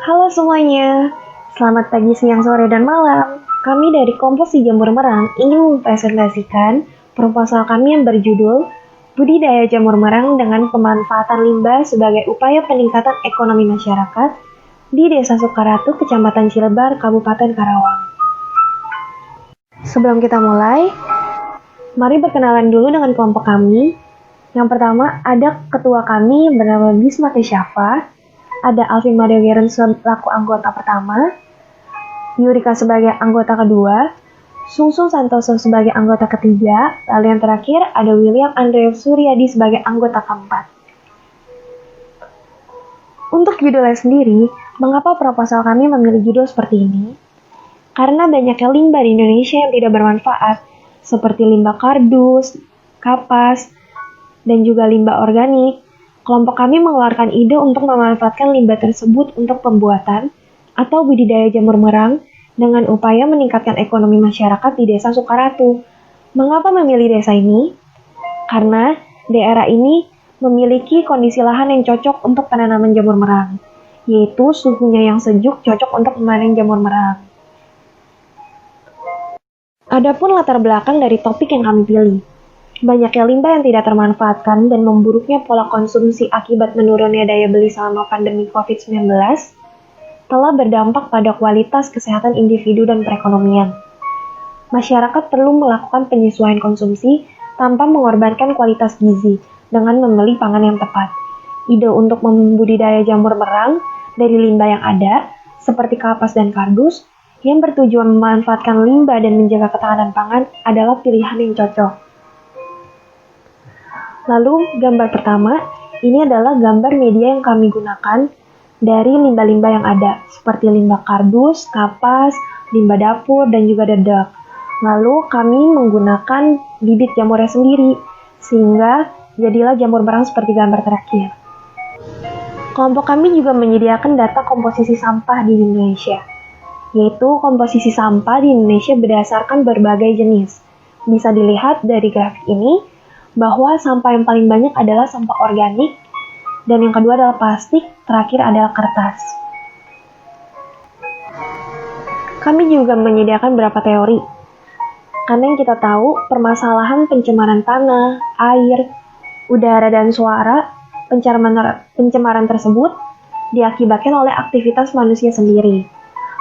Halo semuanya, selamat pagi, siang, sore, dan malam. Kami dari Komposi Jamur Merang ingin mempresentasikan proposal kami yang berjudul Budidaya Jamur Merang dengan Pemanfaatan Limbah sebagai Upaya Peningkatan Ekonomi Masyarakat di Desa Sukaratu, Kecamatan Cilebar, Kabupaten Karawang. Sebelum kita mulai, mari berkenalan dulu dengan kelompok kami. Yang pertama, ada ketua kami yang bernama Bisma Kesyafa, ada Alvin Madegeren selaku anggota pertama, Yurika sebagai anggota kedua, Sungsung Santoso sebagai anggota ketiga, lalu yang terakhir ada William Andre Suryadi sebagai anggota keempat. Untuk judulnya sendiri, mengapa proposal kami memilih judul seperti ini? Karena banyaknya limbah di Indonesia yang tidak bermanfaat, seperti limbah kardus, kapas, dan juga limbah organik. Kelompok kami mengeluarkan ide untuk memanfaatkan limbah tersebut untuk pembuatan atau budidaya jamur merang dengan upaya meningkatkan ekonomi masyarakat di Desa Sukaratu. Mengapa memilih desa ini? Karena daerah ini memiliki kondisi lahan yang cocok untuk penanaman jamur merang, yaitu suhunya yang sejuk cocok untuk memanen jamur merang. Adapun latar belakang dari topik yang kami pilih. Banyaknya limbah yang tidak termanfaatkan dan memburuknya pola konsumsi akibat menurunnya daya beli selama pandemi COVID-19 telah berdampak pada kualitas kesehatan individu dan perekonomian. Masyarakat perlu melakukan penyesuaian konsumsi tanpa mengorbankan kualitas gizi dengan membeli pangan yang tepat. Ide untuk membudidaya jamur merang dari limbah yang ada, seperti kapas dan kardus, yang bertujuan memanfaatkan limbah dan menjaga ketahanan pangan adalah pilihan yang cocok. Lalu gambar pertama, ini adalah gambar media yang kami gunakan dari limbah-limbah yang ada, seperti limbah kardus, kapas, limbah dapur, dan juga dedak. Lalu kami menggunakan bibit jamurnya sendiri, sehingga jadilah jamur merang seperti gambar terakhir. Kelompok kami juga menyediakan data komposisi sampah di Indonesia, yaitu komposisi sampah di Indonesia berdasarkan berbagai jenis. Bisa dilihat dari grafik ini, bahwa sampah yang paling banyak adalah sampah organik, dan yang kedua adalah plastik, terakhir adalah kertas. Kami juga menyediakan beberapa teori, karena yang kita tahu permasalahan pencemaran tanah, air, udara, dan suara, pencemaran tersebut diakibatkan oleh aktivitas manusia sendiri.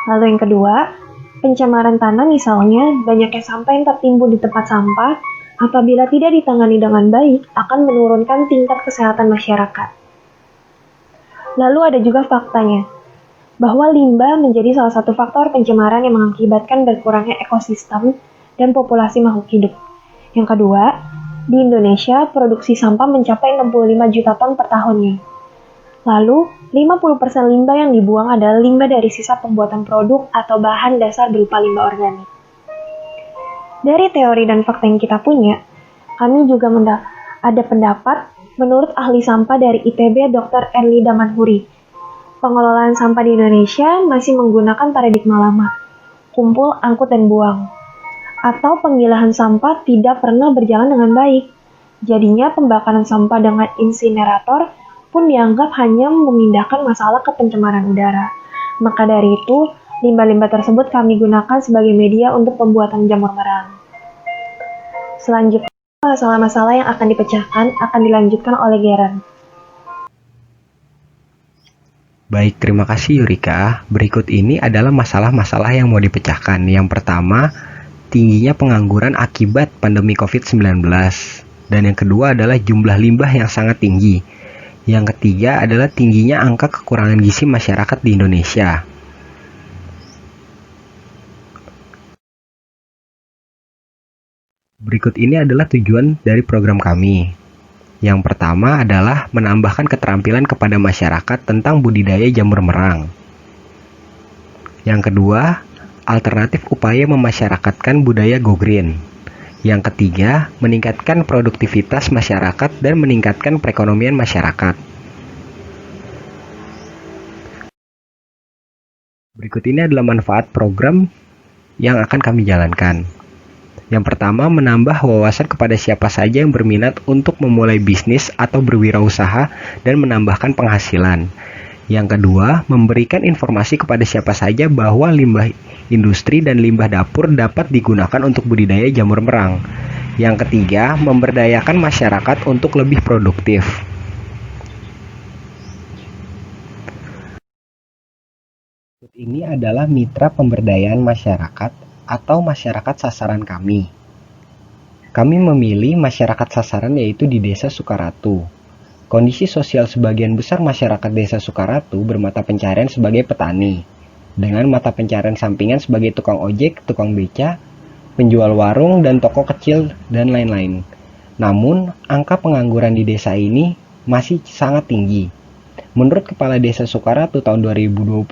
Lalu yang kedua, pencemaran tanah misalnya banyaknya sampah yang tertimbun di tempat sampah, apabila tidak ditangani dengan baik, akan menurunkan tingkat kesehatan masyarakat. Lalu ada juga faktanya, bahwa limbah menjadi salah satu faktor pencemaran yang mengakibatkan berkurangnya ekosistem dan populasi makhluk hidup. Yang kedua, di Indonesia produksi sampah mencapai 65 juta ton per tahunnya. Lalu, 50% limbah yang dibuang adalah limbah dari sisa pembuatan produk atau bahan dasar berupa limbah organik. Dari teori dan fakta yang kita punya, kami juga ada pendapat menurut ahli sampah dari ITB Dr. Erli Damanhuri. Pengelolaan sampah di Indonesia masih menggunakan paradigma lama, kumpul, angkut, dan buang. Atau pemilahan sampah tidak pernah berjalan dengan baik. Jadinya pembakaran sampah dengan insinerator pun dianggap hanya memindahkan masalah ke pencemaran udara. Maka dari itu, limbah-limbah tersebut kami gunakan sebagai media untuk pembuatan jamur merang. Selanjutnya, masalah-masalah yang akan dipecahkan akan dilanjutkan oleh Geren. Baik, terima kasih Yurika. Berikut ini adalah masalah-masalah yang mau dipecahkan. Yang pertama, tingginya pengangguran akibat pandemi COVID-19. Dan yang kedua adalah jumlah limbah yang sangat tinggi. Yang ketiga adalah tingginya angka kekurangan gizi masyarakat di Indonesia. Berikut ini adalah tujuan dari program kami. Yang pertama adalah menambahkan keterampilan kepada masyarakat tentang budidaya jamur merang. Yang kedua, alternatif upaya memasyarakatkan budaya go green. Yang ketiga, meningkatkan produktivitas masyarakat dan meningkatkan perekonomian masyarakat. Berikut ini adalah manfaat program yang akan kami jalankan. Yang pertama, menambah wawasan kepada siapa saja yang berminat untuk memulai bisnis atau berwirausaha dan menambahkan penghasilan. Yang kedua, memberikan informasi kepada siapa saja bahwa limbah industri dan limbah dapur dapat digunakan untuk budidaya jamur merang. Yang ketiga, memberdayakan masyarakat untuk lebih produktif. Ini adalah mitra pemberdayaan masyarakat atau masyarakat sasaran kami. Kami memilih masyarakat sasaran yaitu di Desa Sukaratu. Kondisi sosial sebagian besar masyarakat Desa Sukaratu bermata pencarian sebagai petani, dengan mata pencarian sampingan sebagai tukang ojek, tukang beca, penjual warung, dan toko kecil, dan lain-lain. Namun, angka pengangguran di desa ini masih sangat tinggi. Menurut Kepala Desa Sukaratu tahun 2020,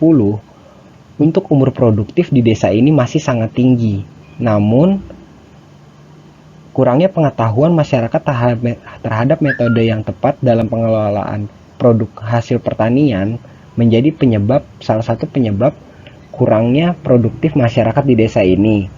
untuk umur produktif di desa ini masih sangat tinggi. Namun, kurangnya pengetahuan masyarakat terhadap metode yang tepat dalam pengelolaan produk hasil pertanian menjadi salah satu penyebab kurangnya produktif masyarakat di desa ini.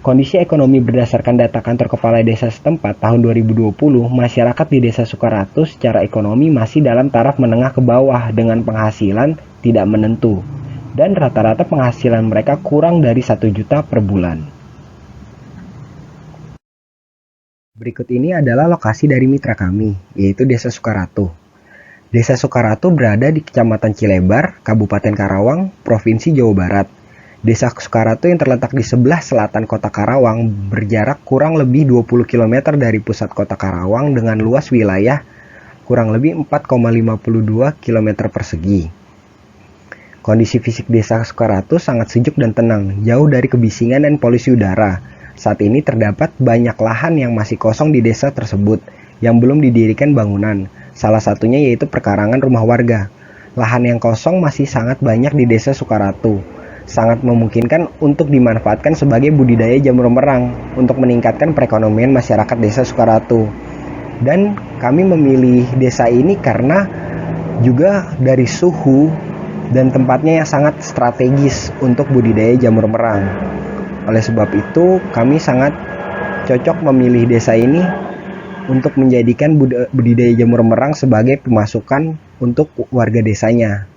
Kondisi ekonomi berdasarkan data kantor kepala desa setempat tahun 2020, masyarakat di Desa Sukaratu secara ekonomi masih dalam taraf menengah ke bawah dengan penghasilan tidak menentu, dan rata-rata penghasilan mereka kurang dari 1 juta per bulan. Berikut ini adalah lokasi dari mitra kami, yaitu Desa Sukaratu. Desa Sukaratu berada di Kecamatan Cilebar, Kabupaten Karawang, Provinsi Jawa Barat. Desa Sukaratu yang terletak di sebelah selatan kota Karawang berjarak kurang lebih 20 km dari pusat kota Karawang dengan luas wilayah kurang lebih 4,52 km persegi. Kondisi fisik Desa Sukaratu sangat sejuk dan tenang, jauh dari kebisingan dan polusi udara. Saat ini terdapat banyak lahan yang masih kosong di desa tersebut yang belum didirikan bangunan. Salah satunya yaitu perkarangan rumah warga. Lahan yang kosong masih sangat banyak di Desa Sukaratu. Sangat memungkinkan untuk dimanfaatkan sebagai budidaya jamur merang untuk meningkatkan perekonomian masyarakat Desa Sukaratu. Dan kami memilih desa ini karena juga dari suhu dan tempatnya yang sangat strategis untuk budidaya jamur merang. Oleh sebab itu, kami sangat cocok memilih desa ini untuk menjadikan budidaya jamur merang sebagai pemasukan untuk warga desanya.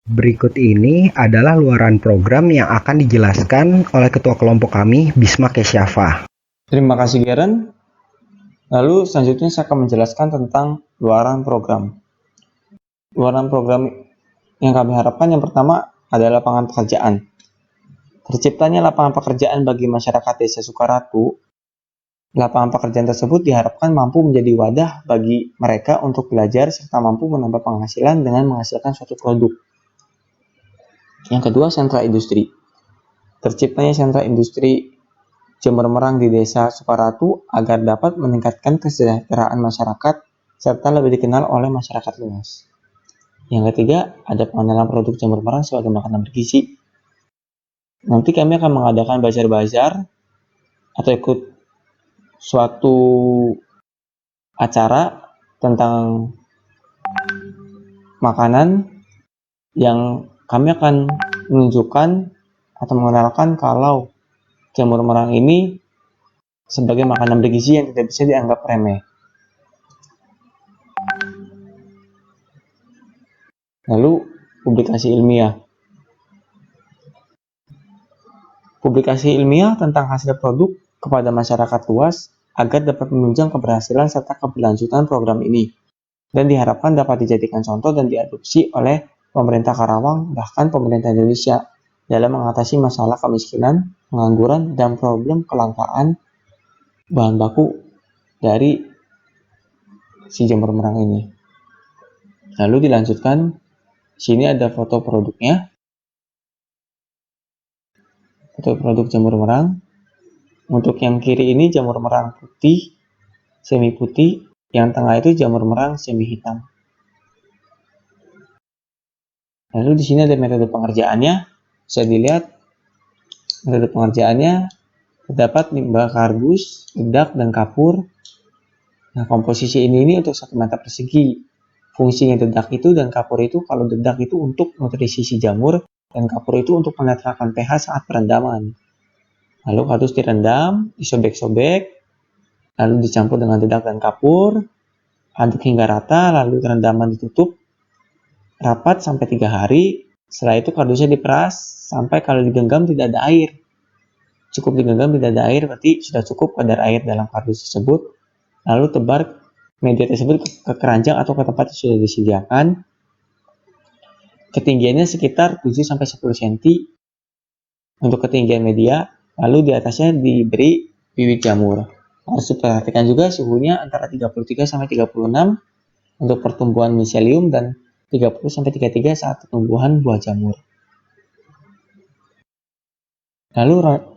Berikut ini adalah luaran program yang akan dijelaskan oleh Ketua Kelompok kami, Bisma Kesyafa. Terima kasih, Geren. Lalu selanjutnya saya akan menjelaskan tentang luaran program. Luaran program yang kami harapkan yang pertama adalah lapangan pekerjaan. Terciptanya lapangan pekerjaan bagi masyarakat Desa Sukaratu. Lapangan pekerjaan tersebut diharapkan mampu menjadi wadah bagi mereka untuk belajar serta mampu menambah penghasilan dengan menghasilkan suatu produk. Yang kedua, sentra industri. Terciptanya sentra industri jamur merang di Desa Sukaratu agar dapat meningkatkan kesejahteraan masyarakat serta lebih dikenal oleh masyarakat luas. Yang ketiga, ada pengenalan produk jamur merang sebagai makanan bergizi. Nanti kami akan mengadakan bazar-bazar atau ikut suatu acara tentang makanan yang kami akan menunjukkan atau mengenalkan kalau jamur merang ini sebagai makanan bergizi yang tidak bisa dianggap remeh. Lalu, publikasi ilmiah. Publikasi ilmiah tentang hasil produk kepada masyarakat luas agar dapat menunjang keberhasilan serta keberlanjutan program ini, dan diharapkan dapat dijadikan contoh dan diadopsi oleh pemerintah Karawang, bahkan pemerintah Indonesia, dalam mengatasi masalah kemiskinan, pengangguran, dan problem kelangkaan bahan baku dari si jamur merang ini. Lalu dilanjutkan, sini ada foto produknya. Foto produk jamur merang. Untuk yang kiri ini jamur merang putih, semi putih, yang tengah itu jamur merang semi hitam. Lalu di sini ada metode pengerjaannya. Bisa dilihat metode pengerjaannya terdapat limbah kardus, dedak, dan kapur. Nah, komposisi ini untuk 1 meter persegi. Fungsinya dedak itu dan kapur itu, kalau dedak itu untuk nutrisi si jamur, dan kapur itu untuk menetralkan pH saat perendaman. Lalu harus direndam, disobek-sobek, lalu dicampur dengan dedak dan kapur, aduk hingga rata, lalu rendaman ditutup, rapat sampai 3 hari. Setelah itu kardusnya diperas sampai kalau digenggam tidak ada air. Cukup digenggam tidak ada air, berarti sudah cukup kadar air dalam kardus tersebut. Lalu tebar media tersebut ke keranjang atau ke tempat yang sudah disediakan. Ketinggiannya sekitar 7-10 cm untuk ketinggian media. Lalu di atasnya diberi bibit jamur. Harus diperhatikan juga suhunya antara 33-36 untuk pertumbuhan miselium dan 30-33 saat pertumbuhan buah jamur. Lalu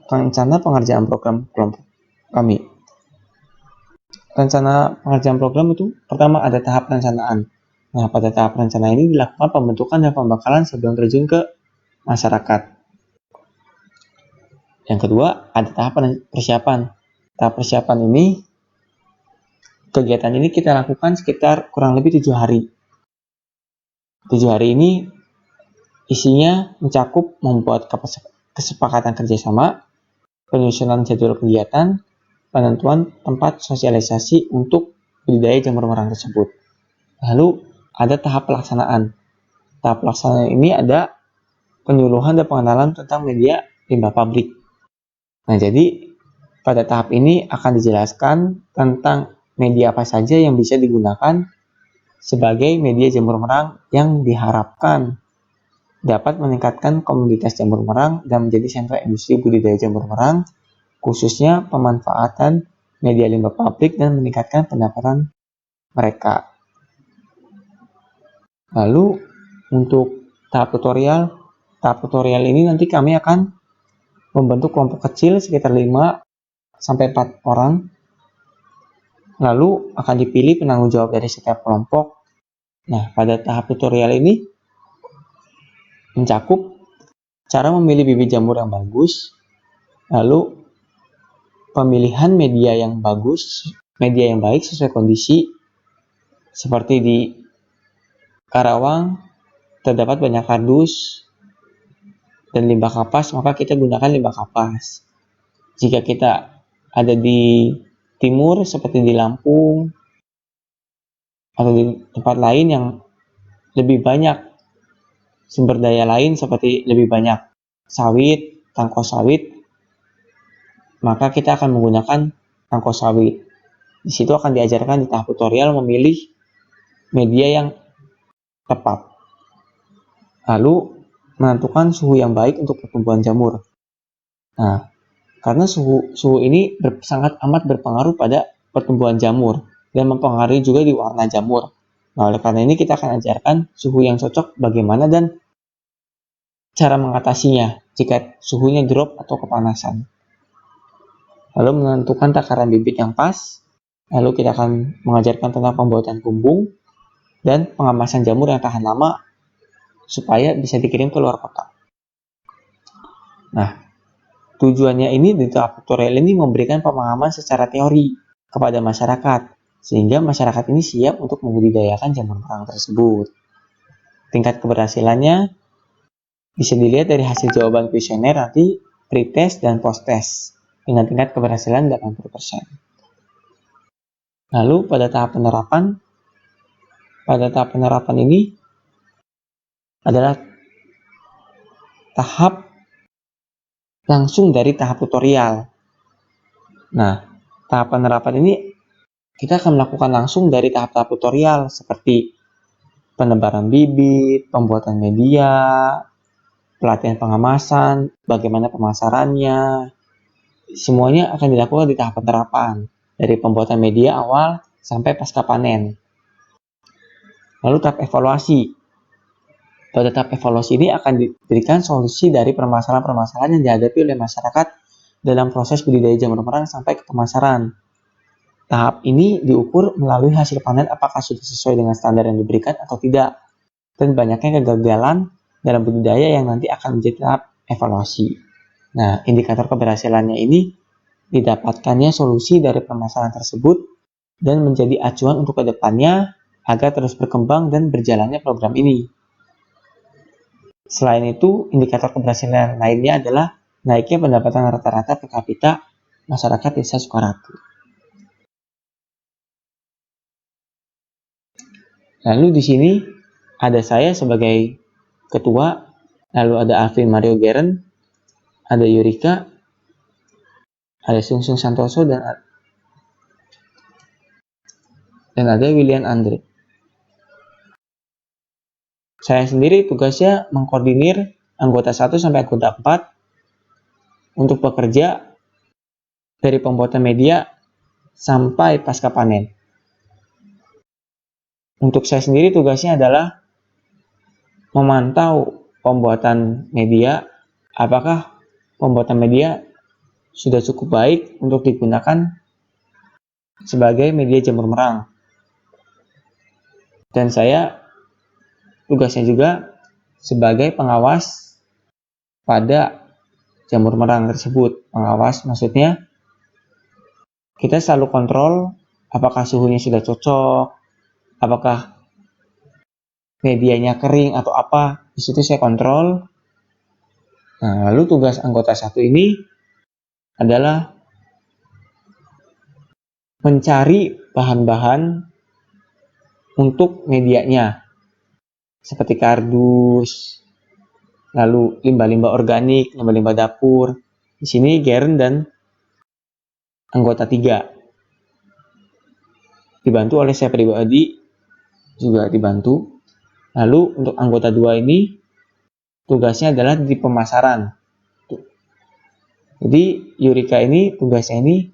rencana pengerjaan program kelompok kami. Rencana pengerjaan program itu pertama ada tahap perencanaan. Nah, pada tahap perencanaan ini dilakukan pembentukan dan pembekalan sebelum terjun ke masyarakat. Yang kedua, ada tahap persiapan. Tahap persiapan ini, kegiatan ini kita lakukan sekitar kurang lebih 7 hari. 7 hari ini isinya mencakup membuat kesepakatan kerjasama, penyusunan jadwal kegiatan, penentuan tempat sosialisasi untuk budidaya jamur merang tersebut. Lalu ada tahap pelaksanaan. Tahap pelaksanaan ini ada penyuluhan dan pengenalan tentang media limbah pabrik. Nah, jadi pada tahap ini akan dijelaskan tentang media apa saja yang bisa digunakan sebagai media jamur merang yang diharapkan dapat meningkatkan komoditas jamur merang dan menjadi sentra industri budidaya jamur merang, khususnya pemanfaatan media limbah pabrik dan meningkatkan pendapatan mereka. Lalu untuk tahap tutorial ini nanti kami akan membentuk kelompok kecil sekitar 5-4 orang. Lalu akan dipilih penanggung jawab dari setiap kelompok. Nah, pada tahap tutorial ini mencakup cara memilih bibit jamur yang bagus, lalu pemilihan media yang bagus, media yang baik sesuai kondisi. Seperti di Karawang terdapat banyak kardus dan limbah kapas, maka kita gunakan limbah kapas. Jika kita ada di timur seperti di Lampung atau di tempat lain yang lebih banyak sumber daya lain seperti lebih banyak sawit, tangkos sawit, maka kita akan menggunakan tangkos sawit. Di situ akan diajarkan di tahap tutorial memilih media yang tepat. Lalu menentukan suhu yang baik untuk pertumbuhan jamur. Nah, karena suhu ini sangat amat berpengaruh pada pertumbuhan jamur dan mempengaruhi juga di warna jamur. Nah, oleh karena ini kita akan ajarkan suhu yang cocok bagaimana dan cara mengatasinya jika suhunya drop atau kepanasan. Lalu menentukan takaran bibit yang pas. Lalu kita akan mengajarkan tentang pembuatan bumbung dan pengemasan jamur yang tahan lama supaya bisa dikirim ke luar kota. Nah, tujuannya ini di tahap tutorial ini memberikan pemahaman secara teori kepada masyarakat, sehingga masyarakat ini siap untuk membudidayakan jamur merang tersebut. Tingkat keberhasilannya bisa dilihat dari hasil jawaban kuesioner nanti pre-test dan post-test dengan tingkat keberhasilan 80%. Lalu pada tahap penerapan ini adalah tahap langsung dari tahap tutorial. Nah, tahap penerapan ini kita akan melakukan langsung dari tahap-tahap tutorial seperti penebaran bibit, pembuatan media, pelatihan pengemasan, bagaimana pemasarannya. Semuanya akan dilakukan di tahap penerapan, dari pembuatan media awal sampai pasca panen. Lalu tahap evaluasi. Pada tahap evaluasi ini akan diberikan solusi dari permasalahan-permasalahan yang dihadapi oleh masyarakat dalam proses budidaya jamur merang sampai ke pemasaran. Tahap ini diukur melalui hasil panen apakah sudah sesuai dengan standar yang diberikan atau tidak, dan banyaknya kegagalan dalam budidaya yang nanti akan menjadi tahap evaluasi. Nah, indikator keberhasilannya ini didapatkannya solusi dari permasalahan tersebut dan menjadi acuan untuk kedepannya agar terus berkembang dan berjalannya program ini. Selain itu, indikator keberhasilan lainnya adalah naiknya pendapatan rata-rata per kapita masyarakat Desa Sukaratu. Lalu di sini ada saya sebagai ketua, lalu ada Alvin Mario Geren, ada Yurika, ada Sungsung Santoso, dan ada William Andre. Saya sendiri tugasnya mengkoordinir anggota 1 sampai anggota 4 untuk bekerja dari pembuatan media sampai pasca panen. Untuk saya sendiri tugasnya adalah memantau pembuatan media, apakah pembuatan media sudah cukup baik untuk digunakan sebagai media jamur merang. Dan saya tugasnya juga sebagai pengawas pada jamur merang tersebut. Pengawas maksudnya kita selalu kontrol apakah suhunya sudah cocok, apakah medianya kering atau apa. Di situ saya kontrol. Nah, lalu tugas anggota 1 ini adalah mencari bahan-bahan untuk medianya, seperti kardus, lalu limbah-limbah organik, limbah-limbah dapur. Di sini Geren dan anggota 3 dibantu oleh saya pribadi juga dibantu. Lalu untuk anggota 2 ini tugasnya adalah di pemasaran. Jadi Yurika ini tugasnya ini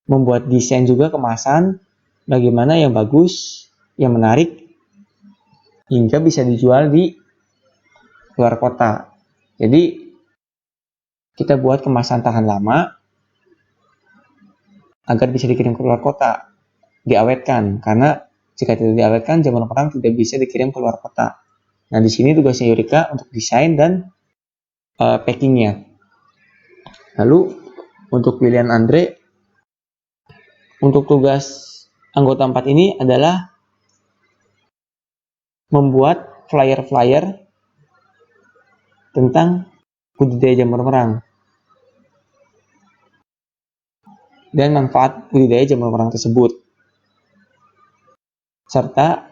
membuat desain juga kemasan bagaimana yang bagus, yang menarik, hingga bisa dijual di luar kota. Jadi kita buat kemasan tahan lama agar bisa dikirim ke luar kota, diawetkan, karena jika tidak diawetkan jamur merang tidak bisa dikirim ke luar kota. Nah, di sini tugasnya Yurika untuk desain dan packingnya. Lalu untuk William Andre, untuk tugas anggota 4 ini adalah membuat flyer-flyer tentang budidaya jamur merang dan manfaat budidaya jamur merang tersebut. Serta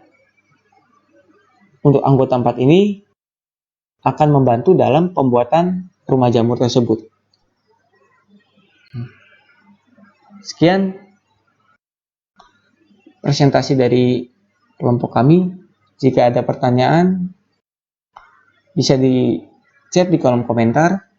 untuk anggota 4 ini akan membantu dalam pembuatan rumah jamur tersebut. Sekian presentasi dari kelompok kami. Jika ada pertanyaan, bisa di chat di kolom komentar.